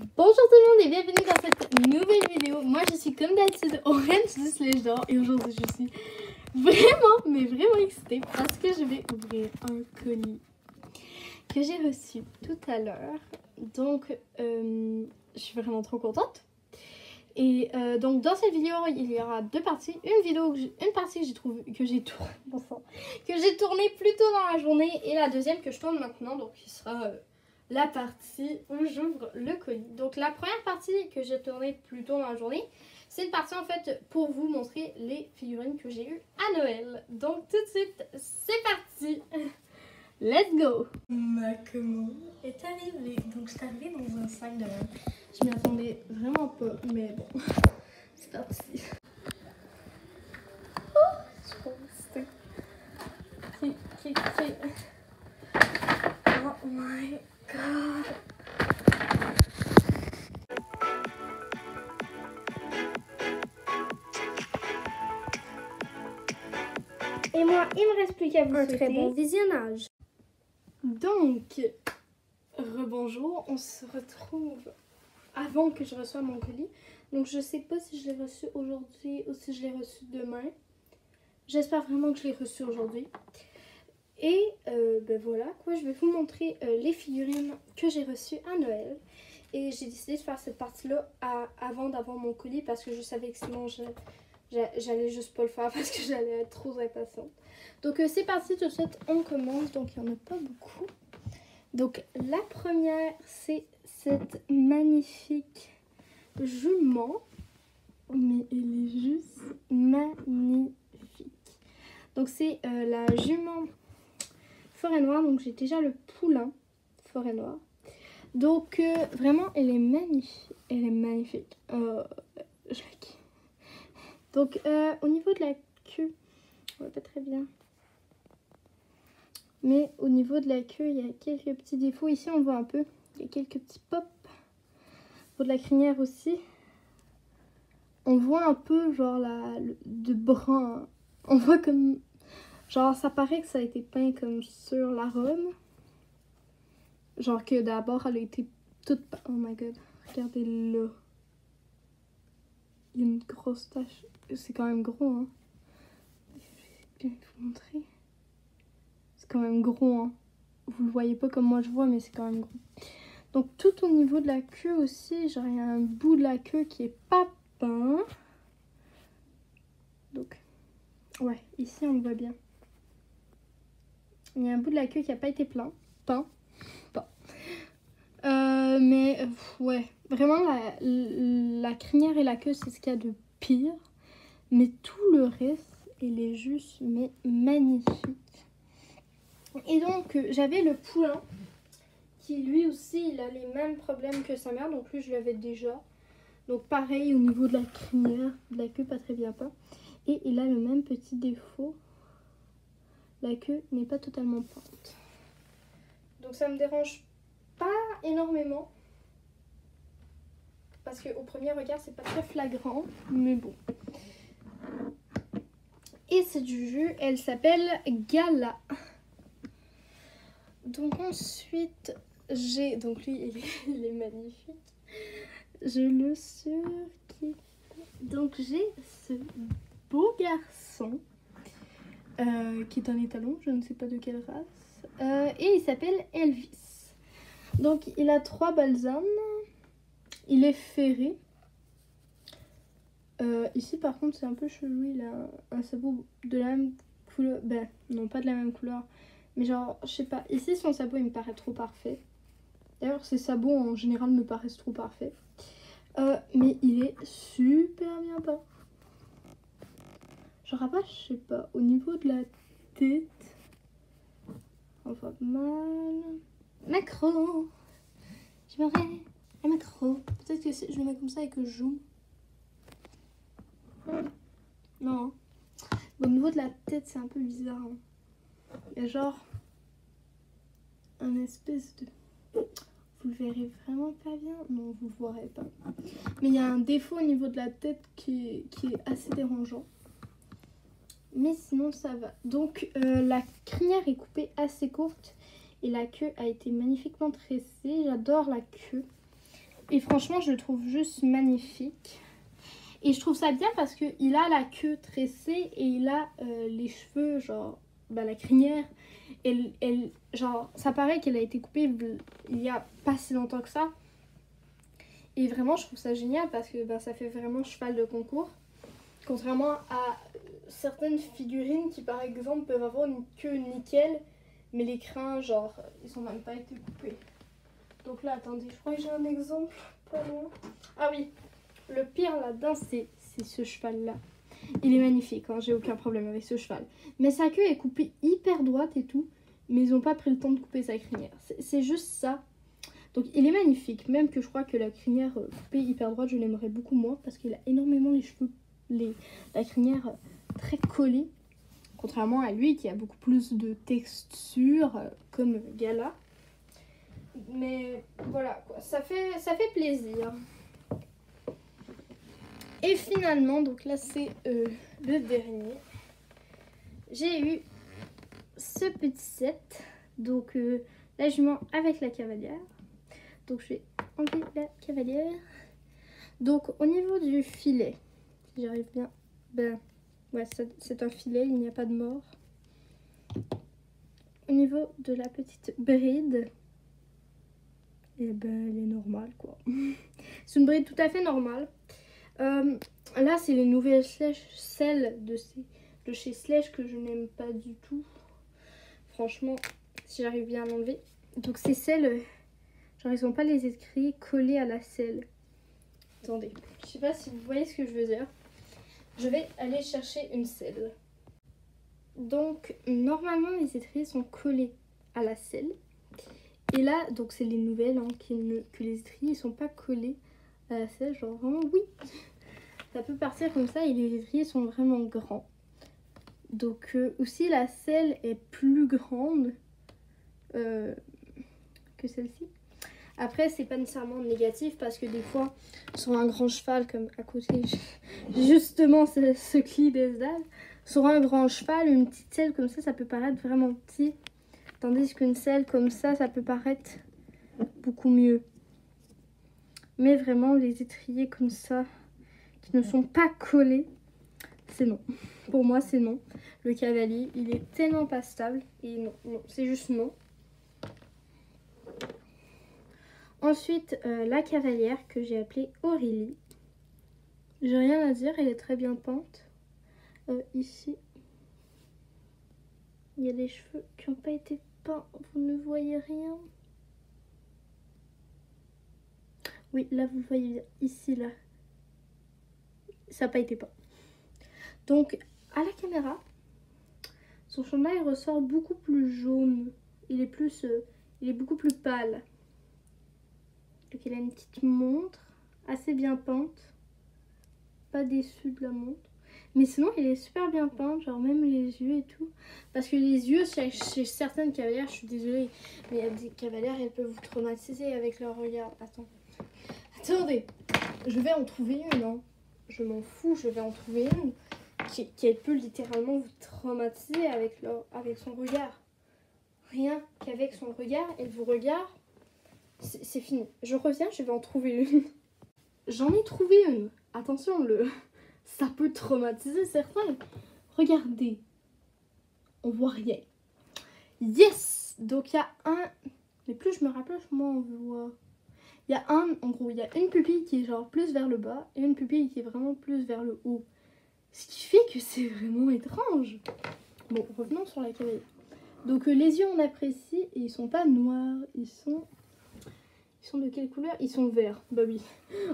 Bonjour tout le monde et bienvenue dans cette nouvelle vidéo. Moi je suis comme d'habitude Orange du Slash d'or et aujourd'hui je suis vraiment excitée parce que je vais ouvrir un colis que j'ai reçu tout à l'heure. Donc je suis vraiment trop contente. Et donc dans cette vidéo il y aura deux parties. Une partie que j'ai tournée plus tôt dans la journée et la deuxième que je tourne maintenant, donc qui sera la partie où j'ouvre le colis. Donc la première partie que j'ai tournée plus tôt dans la journée, c'est une partie en fait pour vous montrer les figurines que j'ai eues à Noël. Donc tout de suite, c'est parti. Let's go. Ma commande est arrivée. Donc je suis arrivée dans un sac de Noël. Je m'y attendais vraiment pas, mais bon, c'est parti. Oh, je suis trop excitée. Ok. Oh my god. Et moi, il me reste plus qu'à vous souhaiter un très bon visionnage. Donc, rebonjour, on se retrouve avant que je reçoive mon colis. Donc, je sais pas si je l'ai reçu aujourd'hui ou si je l'ai reçu demain. J'espère vraiment que je l'ai reçu aujourd'hui. Et ben voilà, quoi, je vais vous montrer les figurines que j'ai reçues à Noël. Et j'ai décidé de faire cette partie-là avant d'avoir mon colis parce que je savais que sinon j'allais juste pas le faire parce que j'allais être trop impatiente. Donc c'est parti tout de suite, on commence. Donc il n'y en a pas beaucoup. Donc la première, c'est cette magnifique jument. Mais elle est juste magnifique. Donc c'est la jument forêt noire, donc j'ai déjà le poulain forêt noire. Donc vraiment elle est magnifique, je la kiffe. Donc au niveau de la queue, on voit pas très bien, mais au niveau de la queue il y a quelques petits défauts. Ici on voit un peu, il y a quelques petits pops. Au niveau de la crinière aussi, on voit un peu genre de brun, on voit comme genre ça paraît que ça a été peint comme sur la robe. Genre que d'abord elle a été toute... Oh my god, regardez là. Il y a une grosse tache. C'est quand même gros, hein. Je vais vous montrer. C'est quand même gros, hein. Vous le voyez pas comme moi je vois, mais c'est quand même gros. Donc tout au niveau de la queue aussi, genre il y a un bout de la queue qui est pas peint. Donc, ouais, ici on le voit bien. Il y a un bout de la queue qui n'a pas été peint. Mais ouais, vraiment la crinière et la queue c'est ce qu'il y a de pire. Mais tout le reste, il est juste mais magnifique. Et donc j'avais le poulain qui lui aussi il a les mêmes problèmes que sa mère. Donc lui je l'avais déjà. Donc pareil au niveau de la crinière, de la queue pas très bien peint. Et il a le même petit défaut. La queue n'est pas totalement peinte. Donc ça me dérange pas énormément. Parce qu'au premier regard, c'est pas très flagrant. Mais bon. Et cette juju, elle s'appelle Gala. Donc ensuite, j'ai... Donc lui, il est magnifique. Je le surkiffe. Donc j'ai ce beau garçon. Qui est un étalon, je ne sais pas de quelle race. Et il s'appelle Elvis. Donc il a 3 balsames. Il est ferré. Ici par contre c'est un peu chelou. Il a un sabot de la même couleur. Ben non, pas de la même couleur. Mais genre, je sais pas. Ici son sabot il me paraît trop parfait. D'ailleurs ses sabots en général me paraissent trop parfaits. Mais il est super bien peint. Genre après, je sais pas, au niveau de la tête, on voit mal. Macro, je me rêve à macro. Peut-être que je le mets comme ça et que je joue. Non. Au niveau de la tête, c'est un peu bizarre. Hein. Il y a genre un espèce de... Vous le verrez vraiment pas bien. Non, vous le verrez pas. Mais il y a un défaut au niveau de la tête qui est assez dérangeant. Mais sinon ça va. Donc la crinière est coupée assez courte et la queue a été magnifiquement tressée. J'adore la queue. Et franchement, je le trouve juste magnifique. Et je trouve ça bien parce qu'il a la queue tressée et il a les cheveux, genre, la crinière. Genre, ça paraît qu'elle a été coupée il y a pas si longtemps que ça. Et vraiment, je trouve ça génial parce que ça fait vraiment cheval de concours. Contrairement à certaines figurines qui, par exemple, peuvent avoir une queue nickel, mais les crins, genre, ils ont même pas été coupés. Donc là, attendez, je crois que j'ai un exemple pas loin. Ah oui, le pire là-dedans, c'est ce cheval-là. Il est magnifique, hein, j'ai aucun problème avec ce cheval. Mais sa queue est coupée hyper droite et tout, mais ils n'ont pas pris le temps de couper sa crinière. C'est juste ça. Donc il est magnifique, même que je crois que la crinière coupée hyper droite, je l'aimerais beaucoup moins parce qu'il a énormément les cheveux, la crinière très collée. Contrairement à lui qui a beaucoup plus de texture comme Gala. Mais voilà, quoi. Ça fait plaisir. Et finalement, donc là c'est le dernier. J'ai eu ce petit set. Donc la jument avec la cavalière. Donc je vais enlever la cavalière. Donc au niveau du filet, si j'arrive bien, ouais, c'est un filet, il n'y a pas de mort. Au niveau de la petite bride, et elle est normale quoi. C'est une bride tout à fait normale. Là c'est les nouvelles selles de chez Sledge que je n'aime pas du tout. Franchement, si j'arrive bien à l'enlever. Donc ces selles, genre ils n'ont pas les écrits collés à la selle. Attendez, je sais pas si vous voyez ce que je veux dire. Je vais aller chercher une selle. Donc normalement les étriers sont collés à la selle. Et là, donc c'est les nouvelles hein, que les étriers ne sont pas collés à la selle. Genre vraiment oui, ça peut partir comme ça et les étriers sont vraiment grands. Donc aussi la selle est plus grande que celle-ci. Après c'est pas nécessairement négatif parce que des fois sur un grand cheval comme à côté justement ce cli des dalles, sur un grand cheval une petite selle comme ça peut paraître vraiment petit, tandis qu'une selle comme ça peut paraître beaucoup mieux. Mais vraiment les étriers comme ça qui ne sont pas collés, c'est non. Pour moi c'est non. Le cavalier il est tellement pas stable et non, c'est juste non. Ensuite, la cavalière que j'ai appelée Aurélie. J'ai rien à dire, elle est très bien peinte. Ici, il y a des cheveux qui n'ont pas été peints. Vous ne voyez rien. Oui, là, vous voyez bien. Ici, là. Ça n'a pas été peint. Donc, à la caméra, son chandail ressort beaucoup plus jaune. Il est beaucoup plus pâle. Donc il a une petite montre assez bien peinte. Pas déçue de la montre. Mais sinon il est super bien peint, genre même les yeux et tout. Parce que les yeux chez certaines cavalières, je suis désolée, mais il y a des cavalières, elles peuvent vous traumatiser avec leur regard. Attendez, je vais en trouver une, hein. Je m'en fous, je vais en trouver une qui peut littéralement vous traumatiser avec son regard. Rien qu'avec son regard, elle vous regarde. C'est fini. Je reviens, je vais en trouver une. J'en ai trouvé une. Attention, ça peut traumatiser certains. Regardez. On voit rien. Yes! Donc il y a un... Mais plus je me rappelle, moins on voit. Il y a en gros, il y a une pupille qui est genre plus vers le bas et une pupille qui est vraiment plus vers le haut. Ce qui fait que c'est vraiment étrange. Bon, revenons sur la cavalière. Donc les yeux on apprécie et ils sont pas noirs, ils sont de quelle couleur? Ils sont verts. Bah oui,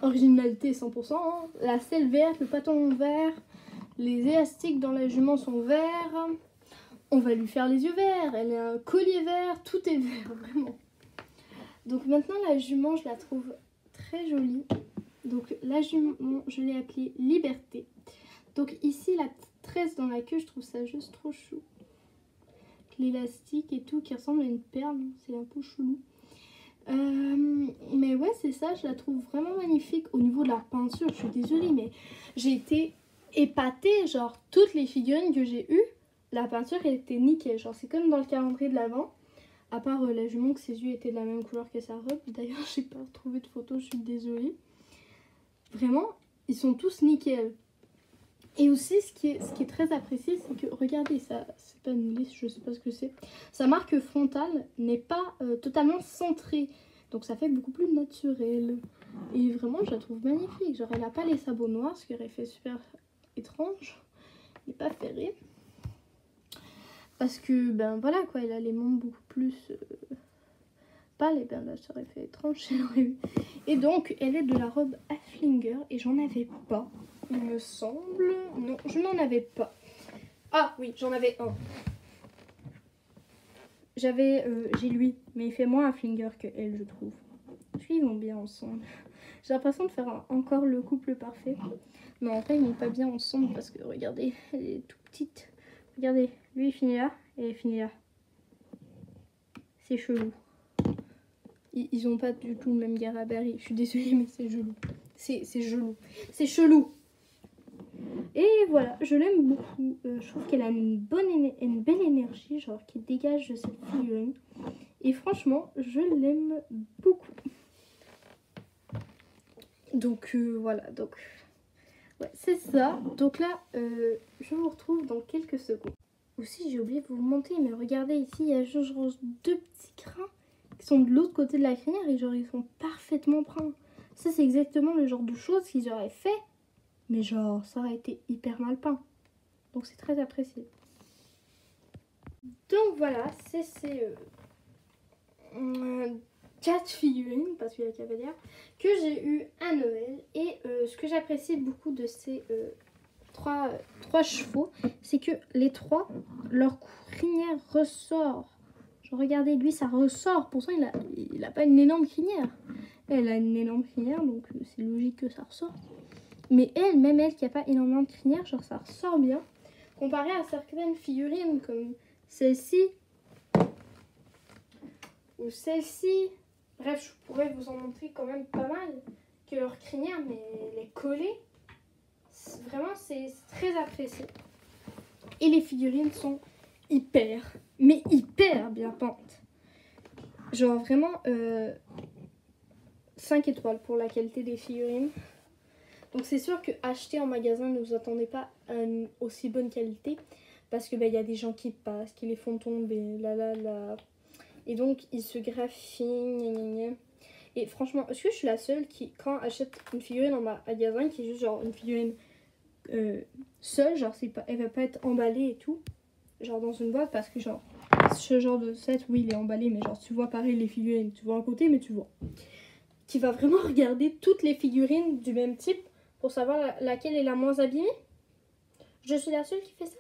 originalité 100%. Hein. La selle verte, le paton vert, les élastiques dans la jument sont verts. On va lui faire les yeux verts, elle a un collier vert, tout est vert, vraiment. Donc maintenant la jument, je la trouve très jolie. Donc la jument, je l'ai appelée Liberté. Donc ici, la petite tresse dans la queue, je trouve ça juste trop chou. L'élastique et tout qui ressemble à une perle, c'est un peu chelou. Mais ouais, c'est ça, je la trouve vraiment magnifique. Au niveau de la peinture, je suis désolée, mais j'ai été épatée. Genre, toutes les figurines que j'ai eues, la peinture elle était nickel. Genre, c'est comme dans le calendrier de l'Avent. À part la jument que ses yeux étaient de la même couleur que sa robe. D'ailleurs, j'ai pas retrouvé de photo, je suis désolée. Vraiment, ils sont tous nickel. Et aussi, ce qui est très apprécié, c'est que, regardez, ça, c'est pas une liste, je sais pas ce que c'est. Sa marque frontale n'est pas totalement centrée. Donc ça fait beaucoup plus naturel. Et vraiment, je la trouve magnifique. Genre, elle a pas les sabots noirs, ce qui aurait fait super étrange. Il n'est pas ferré. Parce que, ben voilà, quoi, elle a les membres beaucoup plus pâles. Et ben là, ça aurait fait étrange si elle aurait eu. Et donc, elle est de la robe Haflinger. Et j'en avais pas, il me semble. Non, je n'en avais pas. Ah oui, j'en avais un. J'ai lui, mais il fait moins Haflinger que elle, je trouve. Parce qu'ils vont bien ensemble. J'ai l'impression de faire encore le couple parfait. Non, en fait, ils vont pas bien ensemble parce que, regardez, elle est toute petite. Regardez, lui, il finit là et elle finit là. C'est chelou. Ils ont pas du tout le même gabarit. Je suis désolée, mais c'est chelou. C'est chelou. C'est chelou. Et voilà, je l'aime beaucoup. Je trouve qu'elle a une belle énergie, genre qui dégage de cette figurine. Et franchement, je l'aime beaucoup. Donc voilà, donc ouais, c'est ça. Donc là, je vous retrouve dans quelques secondes. Aussi, j'ai oublié de vous montrer, mais regardez ici, il y a genre deux petits crins qui sont de l'autre côté de la crinière et genre ils sont parfaitement bruns. Ça, c'est exactement le genre de choses qu'ils auraient fait, mais genre ça aurait été hyper mal peint. Donc c'est très apprécié. Donc voilà, c'est ces 4 figurines, parce qu'il y a cavalière, que j'ai eu à Noël. Et ce que j'apprécie beaucoup de ces trois chevaux, c'est que les trois, leur crinière ressort. Genre, regardez, lui, ça ressort. Pourtant, il a pas une énorme crinière. Elle a une énorme crinière, donc c'est logique que ça ressort. Mais elle, même elle qui a pas énormément de crinière, genre ça ressort bien. Comparé à certaines figurines comme celle-ci ou celle-ci. Bref, je pourrais vous en montrer quand même pas mal. Que leur crinière, mais elle est collée. Vraiment, c'est très apprécié. Et les figurines sont hyper, mais hyper bien peintes. Genre vraiment 5 étoiles pour la qualité des figurines. Donc c'est sûr que acheter en magasin, ne vous attendez pas à une aussi bonne qualité. Parce que y a des gens qui passent, qui les font tomber, là. Et donc ils se graffinent. Et franchement, est-ce que je suis la seule qui, quand achète une figurine en magasin, qui est juste genre une figurine seule, genre elle va pas être emballée et tout, genre dans une boîte, parce que genre ce genre de set, oui, il est emballé, mais genre tu vois pareil les figurines, tu vois à côté, mais tu vois. Qui va vraiment regarder toutes les figurines du même type pour savoir laquelle est la moins abîmée. Je suis la seule qui fait ça.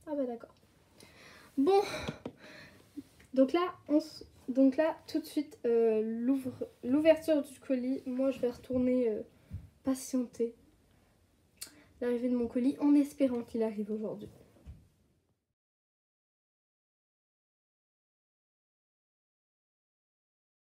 Ah bah d'accord. Bon, donc là, tout de suite, l'ouverture du colis. Moi, je vais retourner patienter l'arrivée de mon colis en espérant qu'il arrive aujourd'hui.